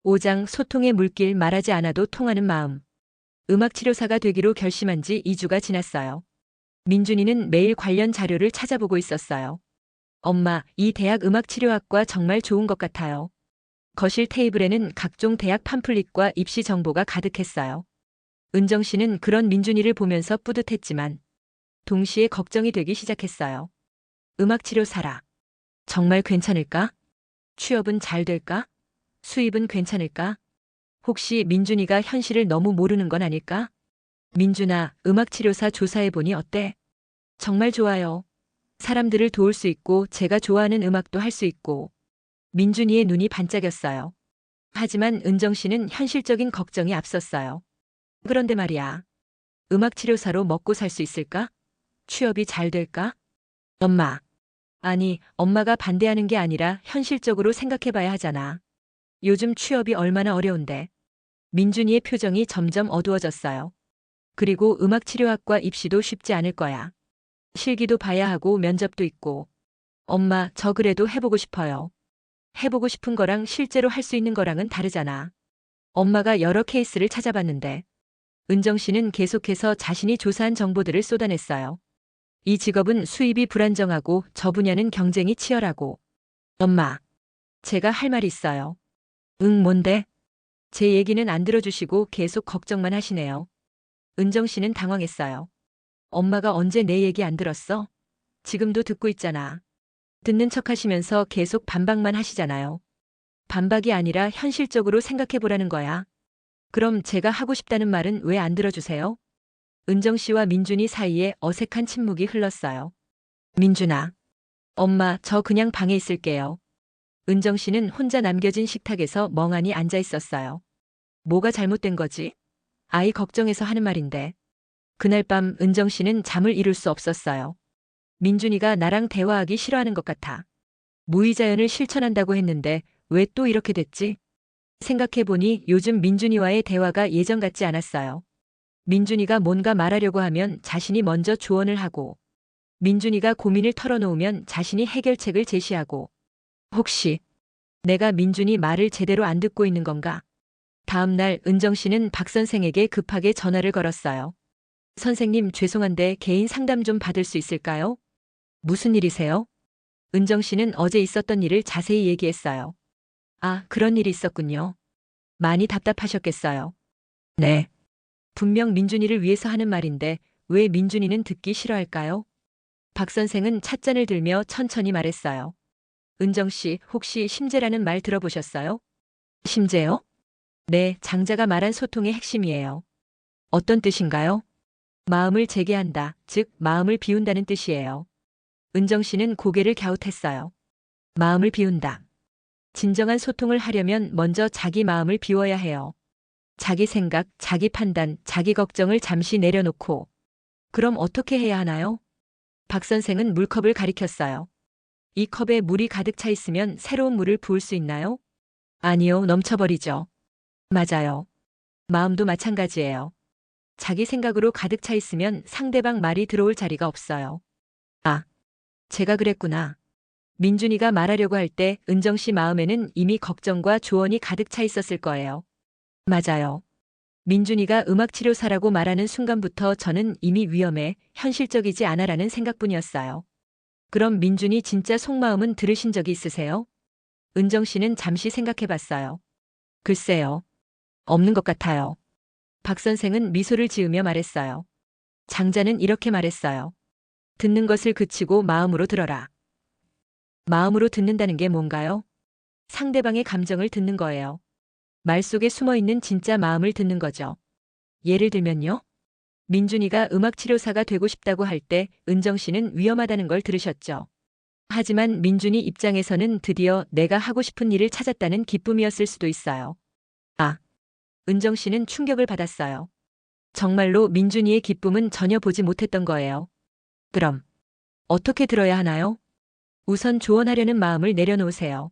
5장 소통의 물길 말하지 않아도 통하는 마음. 음악치료사가 되기로 결심한 지 2주가 지났어요. 민준이는 매일 관련 자료를 찾아보고 있었어요. 엄마, 이 대학 음악치료학과 정말 좋은 것 같아요. 거실 테이블에는 각종 대학 팜플릿과 입시 정보가 가득했어요. 은정 씨는 그런 민준이를 보면서 뿌듯했지만 동시에 걱정이 되기 시작했어요. 음악치료사라. 정말 괜찮을까? 취업은 잘 될까? 수입은 괜찮을까? 혹시 민준이가 현실을 너무 모르는 건 아닐까? 민준아, 음악치료사 조사해보니 어때? 정말 좋아요. 사람들을 도울 수 있고 제가 좋아하는 음악도 할 수 있고. 민준이의 눈이 반짝였어요. 하지만 은정 씨는 현실적인 걱정이 앞섰어요. 그런데 말이야. 음악치료사로 먹고 살 수 있을까? 취업이 잘 될까? 엄마. 아니, 엄마가 반대하는 게 아니라 현실적으로 생각해봐야 하잖아. 요즘 취업이 얼마나 어려운데. 민준이의 표정이 점점 어두워졌어요. 그리고 음악치료학과 입시도 쉽지 않을 거야. 실기도 봐야 하고 면접도 있고. 엄마, 저 그래도 해보고 싶어요. 해보고 싶은 거랑 실제로 할 수 있는 거랑은 다르잖아. 엄마가 여러 케이스를 찾아봤는데 은정 씨는 계속해서 자신이 조사한 정보들을 쏟아냈어요. 이 직업은 수입이 불안정하고 저 분야는 경쟁이 치열하고. 엄마, 제가 할 말이 있어요. 응, 뭔데? 제 얘기는 안 들어주시고 계속 걱정만 하시네요. 은정 씨는 당황했어요. 엄마가 언제 내 얘기 안 들었어? 지금도 듣고 있잖아. 듣는 척 하시면서 계속 반박만 하시잖아요. 반박이 아니라 현실적으로 생각해보라는 거야. 그럼 제가 하고 싶다는 말은 왜 안 들어주세요? 은정 씨와 민준이 사이에 어색한 침묵이 흘렀어요. 민준아. 엄마, 저 그냥 방에 있을게요. 은정 씨는 혼자 남겨진 식탁에서 멍하니 앉아 있었어요. 뭐가 잘못된 거지? 아이 걱정해서 하는 말인데. 그날 밤 은정 씨는 잠을 이룰 수 없었어요. 민준이가 나랑 대화하기 싫어하는 것 같아. 무의자연을 실천한다고 했는데 왜 또 이렇게 됐지? 생각해보니 요즘 민준이와의 대화가 예전 같지 않았어요. 민준이가 뭔가 말하려고 하면 자신이 먼저 조언을 하고, 민준이가 고민을 털어놓으면 자신이 해결책을 제시하고, 혹시 내가 민준이 말을 제대로 안 듣고 있는 건가? 다음 날 은정 씨는 박 선생에게 급하게 전화를 걸었어요. 선생님, 죄송한데 개인 상담 좀 받을 수 있을까요? 무슨 일이세요? 은정 씨는 어제 있었던 일을 자세히 얘기했어요. 아, 그런 일이 있었군요. 많이 답답하셨겠어요. 네. 분명 민준이를 위해서 하는 말인데 왜 민준이는 듣기 싫어할까요? 박 선생은 찻잔을 들며 천천히 말했어요. 은정 씨, 혹시 심재라는 말 들어보셨어요? 심재요? 네, 장자가 말한 소통의 핵심이에요. 어떤 뜻인가요? 마음을 재개한다, 즉 마음을 비운다는 뜻이에요. 은정 씨는 고개를 갸웃했어요. 마음을 비운다. 진정한 소통을 하려면 먼저 자기 마음을 비워야 해요. 자기 생각, 자기 판단, 자기 걱정을 잠시 내려놓고. 그럼 어떻게 해야 하나요? 박 선생은 물컵을 가리켰어요. 이 컵에 물이 가득 차 있으면 새로운 물을 부을 수 있나요? 아니요, 넘쳐버리죠. 맞아요. 마음도 마찬가지예요. 자기 생각으로 가득 차 있으면 상대방 말이 들어올 자리가 없어요. 아, 제가 그랬구나. 민준이가 말하려고 할 때 은정 씨 마음에는 이미 걱정과 조언이 가득 차 있었을 거예요. 맞아요. 민준이가 음악치료사라고 말하는 순간부터 저는 이미 위험해, 현실적이지 않아라는 생각뿐이었어요. 그럼 민준이 진짜 속마음은 들으신 적이 있으세요? 은정 씨는 잠시 생각해 봤어요. 글쎄요. 없는 것 같아요. 박 선생은 미소를 지으며 말했어요. 장자는 이렇게 말했어요. 듣는 것을 그치고 마음으로 들어라. 마음으로 듣는다는 게 뭔가요? 상대방의 감정을 듣는 거예요. 말 속에 숨어 있는 진짜 마음을 듣는 거죠. 예를 들면요. 민준이가 음악치료사가 되고 싶다고 할 때 은정 씨는 위험하다는 걸 들으셨죠. 하지만 민준이 입장에서는 드디어 내가 하고 싶은 일을 찾았다는 기쁨이었을 수도 있어요. 아, 은정 씨는 충격을 받았어요. 정말로 민준이의 기쁨은 전혀 보지 못했던 거예요. 그럼 어떻게 들어야 하나요? 우선 조언하려는 마음을 내려놓으세요.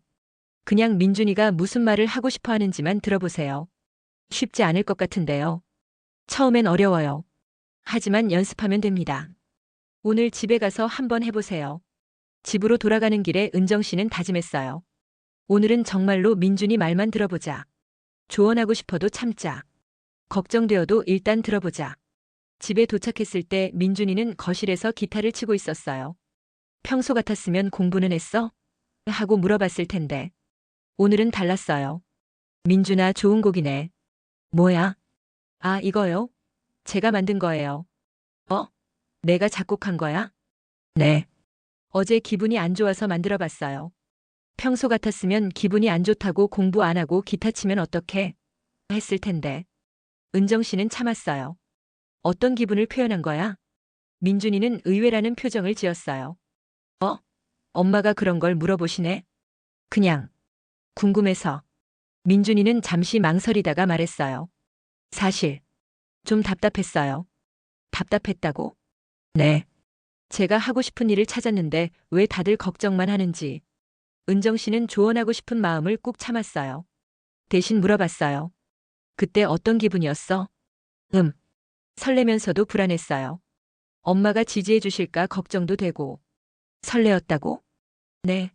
그냥 민준이가 무슨 말을 하고 싶어 하는지만 들어보세요. 쉽지 않을 것 같은데요. 처음엔 어려워요. 하지만 연습하면 됩니다. 오늘 집에 가서 한번 해보세요. 집으로 돌아가는 길에 은정 씨는 다짐했어요. 오늘은 정말로 민준이 말만 들어보자. 조언하고 싶어도 참자. 걱정되어도 일단 들어보자. 집에 도착했을 때 민준이는 거실에서 기타를 치고 있었어요. 평소 같았으면 공부는 했어? 하고 물어봤을 텐데. 오늘은 달랐어요. 민준아, 좋은 곡이네. 뭐야? 아, 이거요? 제가 만든 거예요. 어? 내가 작곡한 거야? 네. 어제 기분이 안 좋아서 만들어 봤어요. 평소 같았으면 기분이 안 좋다고 공부 안 하고 기타 치면 어떡해? 했을 텐데. 은정 씨는 참았어요. 어떤 기분을 표현한 거야? 민준이는 의외라는 표정을 지었어요. 어? 엄마가 그런 걸 물어보시네? 그냥 궁금해서. 민준이는 잠시 망설이다가 말했어요. 사실 좀 답답했어요. 답답했다고? 네. 제가 하고 싶은 일을 찾았는데 왜 다들 걱정만 하는지. 은정 씨는 조언하고 싶은 마음을 꾹 참았어요. 대신 물어봤어요. 그때 어떤 기분이었어? 설레면서도 불안했어요. 엄마가 지지해 주실까 걱정도 되고. 설레었다고? 네.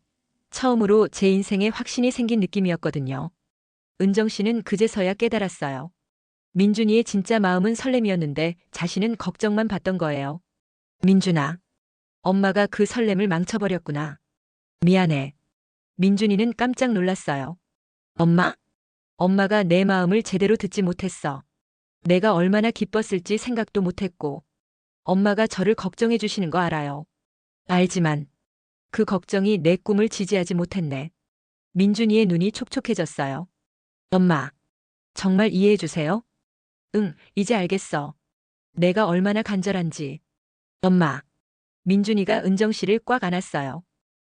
처음으로 제 인생에 확신이 생긴 느낌이었거든요. 은정 씨는 그제서야 깨달았어요. 민준이의 진짜 마음은 설렘이었는데 자신은 걱정만 받던 거예요. 민준아, 엄마가 그 설렘을 망쳐버렸구나. 미안해. 민준이는 깜짝 놀랐어요. 엄마? 엄마가 내 마음을 제대로 듣지 못했어. 내가 얼마나 기뻤을지 생각도 못했고. 엄마가 저를 걱정해 주시는 거 알아요. 알지만 그 걱정이 내 꿈을 지지하지 못했네. 민준이의 눈이 촉촉해졌어요. 엄마, 정말 이해해 주세요? 응, 이제 알겠어. 내가 얼마나 간절한지. 엄마. 민준이가 은정 씨를 꽉 안았어요.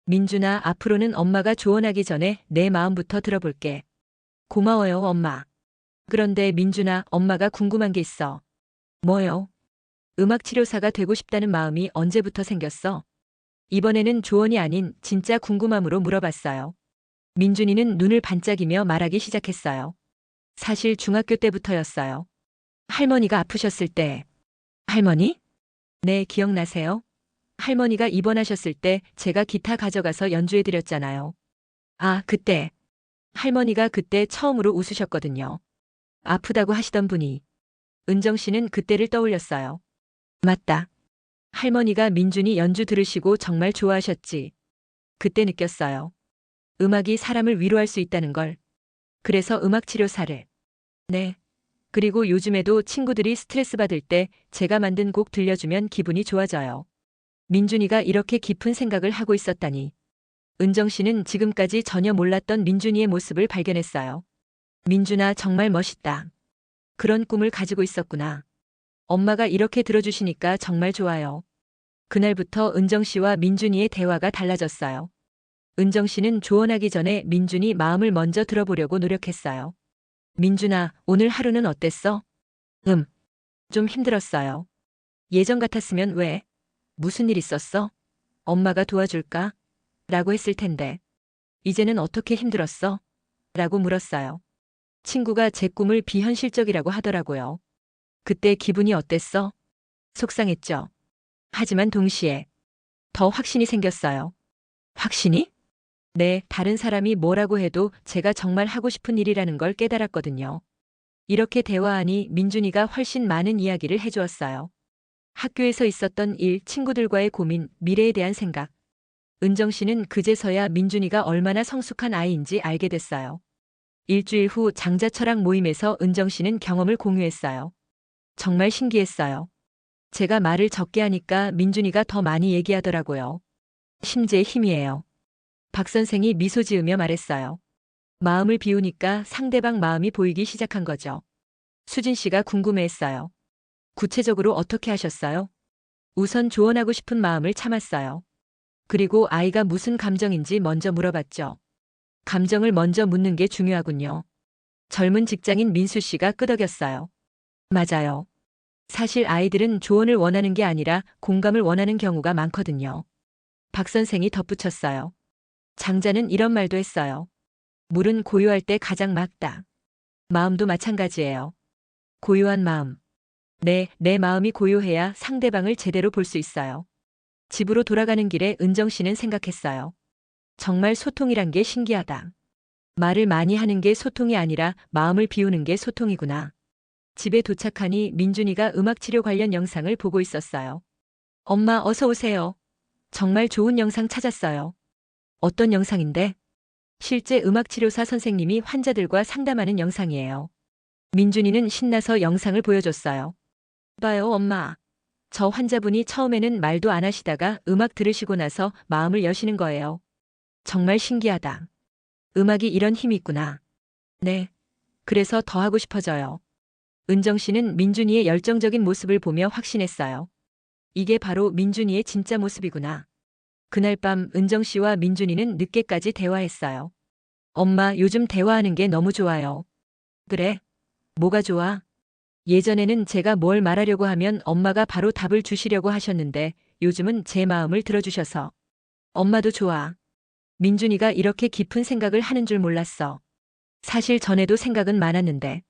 민준아, 앞으로는 엄마가 조언하기 전에 내 마음부터 들어볼게. 고마워요, 엄마. 그런데 민준아, 엄마가 궁금한 게 있어. 뭐요? 음악 치료사가 되고 싶다는 마음이 언제부터 생겼어? 이번에는 조언이 아닌 진짜 궁금함으로 물어봤어요. 민준이는 눈을 반짝이며 말하기 시작했어요. 사실 중학교 때부터였어요. 할머니가 아프셨을 때. 할머니? 네, 기억나세요? 할머니가 입원하셨을 때 제가 기타 가져가서 연주해 드렸잖아요. 아, 그때. 할머니가 그때 처음으로 웃으셨거든요. 아프다고 하시던 분이. 은정 씨는 그때를 떠올렸어요. 맞다. 할머니가 민준이 연주 들으시고 정말 좋아하셨지. 그때 느꼈어요. 음악이 사람을 위로할 수 있다는 걸. 그래서 음악 치료사를. 네. 그리고 요즘에도 친구들이 스트레스 받을 때 제가 만든 곡 들려주면 기분이 좋아져요. 민준이가 이렇게 깊은 생각을 하고 있었다니. 은정 씨는 지금까지 전혀 몰랐던 민준이의 모습을 발견했어요. 민준아, 정말 멋있다. 그런 꿈을 가지고 있었구나. 엄마가 이렇게 들어주시니까 정말 좋아요. 그날부터 은정 씨와 민준이의 대화가 달라졌어요. 은정 씨는 조언하기 전에 민준이 마음을 먼저 들어보려고 노력했어요. 민준아, 오늘 하루는 어땠어? 좀 힘들었어요. 예전 같았으면 왜? 무슨 일 있었어? 엄마가 도와줄까? 라고 했을 텐데. 이제는 어떻게 힘들었어? 라고 물었어요. 친구가 제 꿈을 비현실적이라고 하더라고요. 그때 기분이 어땠어? 속상했죠. 하지만 동시에 더 확신이 생겼어요. 확신이? 네, 다른 사람이 뭐라고 해도 제가 정말 하고 싶은 일이라는 걸 깨달았거든요. 이렇게 대화하니 민준이가 훨씬 많은 이야기를 해주었어요. 학교에서 있었던 일, 친구들과의 고민, 미래에 대한 생각. 은정 씨는 그제서야 민준이가 얼마나 성숙한 아이인지 알게 됐어요. 일주일 후 장자철학 모임에서 은정 씨는 경험을 공유했어요. 정말 신기했어요. 제가 말을 적게 하니까 민준이가 더 많이 얘기하더라고요. 심재의 힘이에요. 박 선생이 미소 지으며 말했어요. 마음을 비우니까 상대방 마음이 보이기 시작한 거죠. 수진 씨가 궁금해했어요. 구체적으로 어떻게 하셨어요? 우선 조언하고 싶은 마음을 참았어요. 그리고 아이가 무슨 감정인지 먼저 물어봤죠. 감정을 먼저 묻는 게 중요하군요. 젊은 직장인 민수 씨가 끄덕였어요. 맞아요. 사실 아이들은 조언을 원하는 게 아니라 공감을 원하는 경우가 많거든요. 박 선생이 덧붙였어요. 장자는 이런 말도 했어요. 물은 고요할 때 가장 맑다. 마음도 마찬가지예요. 고요한 마음. 네, 내 마음이 고요해야 상대방을 제대로 볼 수 있어요. 집으로 돌아가는 길에 은정 씨는 생각했어요. 정말 소통이란 게 신기하다. 말을 많이 하는 게 소통이 아니라 마음을 비우는 게 소통이구나. 집에 도착하니 민준이가 음악치료 관련 영상을 보고 있었어요. 엄마, 어서 오세요. 정말 좋은 영상 찾았어요. 어떤 영상인데? 실제 음악치료사 선생님이 환자들과 상담하는 영상이에요. 민준이는 신나서 영상을 보여줬어요. 봐요, 엄마. 저 환자분이 처음에는 말도 안 하시다가 음악 들으시고 나서 마음을 여시는 거예요. 정말 신기하다. 음악이 이런 힘이 있구나. 네. 그래서 더 하고 싶어져요. 은정 씨는 민준이의 열정적인 모습을 보며 확신했어요. 이게 바로 민준이의 진짜 모습이구나. 그날 밤 은정 씨와 민준이는 늦게까지 대화했어요. 엄마, 요즘 대화하는 게 너무 좋아요. 그래? 뭐가 좋아? 예전에는 제가 뭘 말하려고 하면 엄마가 바로 답을 주시려고 하셨는데 요즘은 제 마음을 들어주셔서. 엄마도 좋아. 민준이가 이렇게 깊은 생각을 하는 줄 몰랐어. 사실 전에도 생각은 많았는데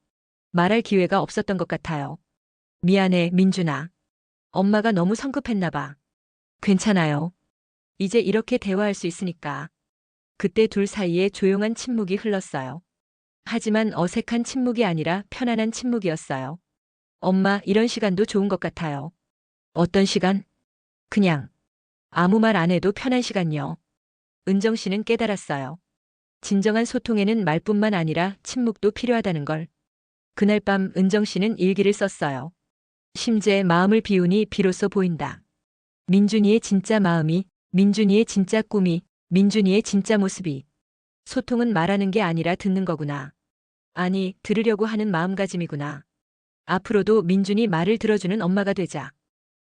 말할 기회가 없었던 것 같아요. 미안해, 민준아. 엄마가 너무 성급했나 봐. 괜찮아요. 이제 이렇게 대화할 수 있으니까. 그때 둘 사이에 조용한 침묵이 흘렀어요. 하지만 어색한 침묵이 아니라 편안한 침묵이었어요. 엄마, 이런 시간도 좋은 것 같아요. 어떤 시간? 그냥 아무 말 안 해도 편한 시간요. 은정 씨는 깨달았어요. 진정한 소통에는 말뿐만 아니라 침묵도 필요하다는 걸. 그날 밤 은정 씨는 일기를 썼어요. 심재의 마음을 비우니 비로소 보인다. 민준이의 진짜 마음이, 민준이의 진짜 꿈이, 민준이의 진짜 모습이. 소통은 말하는 게 아니라 듣는 거구나. 아니, 들으려고 하는 마음가짐이구나. 앞으로도 민준이 말을 들어주는 엄마가 되자.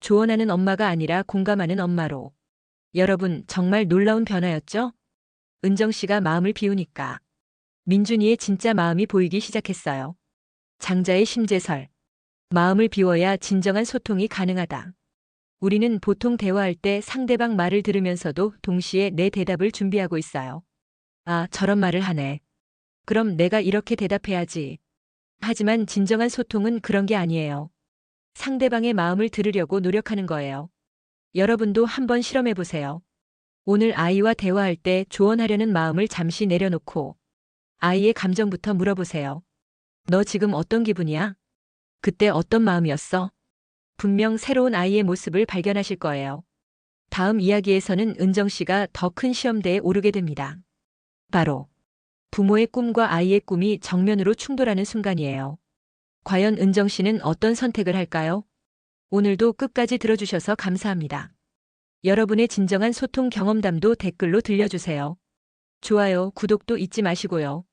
조언하는 엄마가 아니라 공감하는 엄마로. 여러분, 정말 놀라운 변화였죠? 은정 씨가 마음을 비우니까 민준이의 진짜 마음이 보이기 시작했어요. 장자의 심재설. 마음을 비워야 진정한 소통이 가능하다. 우리는 보통 대화할 때 상대방 말을 들으면서도 동시에 내 대답을 준비하고 있어요. 아, 저런 말을 하네. 그럼 내가 이렇게 대답해야지. 하지만 진정한 소통은 그런 게 아니에요. 상대방의 마음을 들으려고 노력하는 거예요. 여러분도 한번 실험해 보세요. 오늘 아이와 대화할 때 조언하려는 마음을 잠시 내려놓고 아이의 감정부터 물어보세요. 너 지금 어떤 기분이야? 그때 어떤 마음이었어? 분명 새로운 아이의 모습을 발견하실 거예요. 다음 이야기에서는 은정 씨가 더 큰 시험대에 오르게 됩니다. 바로 부모의 꿈과 아이의 꿈이 정면으로 충돌하는 순간이에요. 과연 은정 씨는 어떤 선택을 할까요? 오늘도 끝까지 들어주셔서 감사합니다. 여러분의 진정한 소통 경험담도 댓글로 들려주세요. 좋아요, 구독도 잊지 마시고요.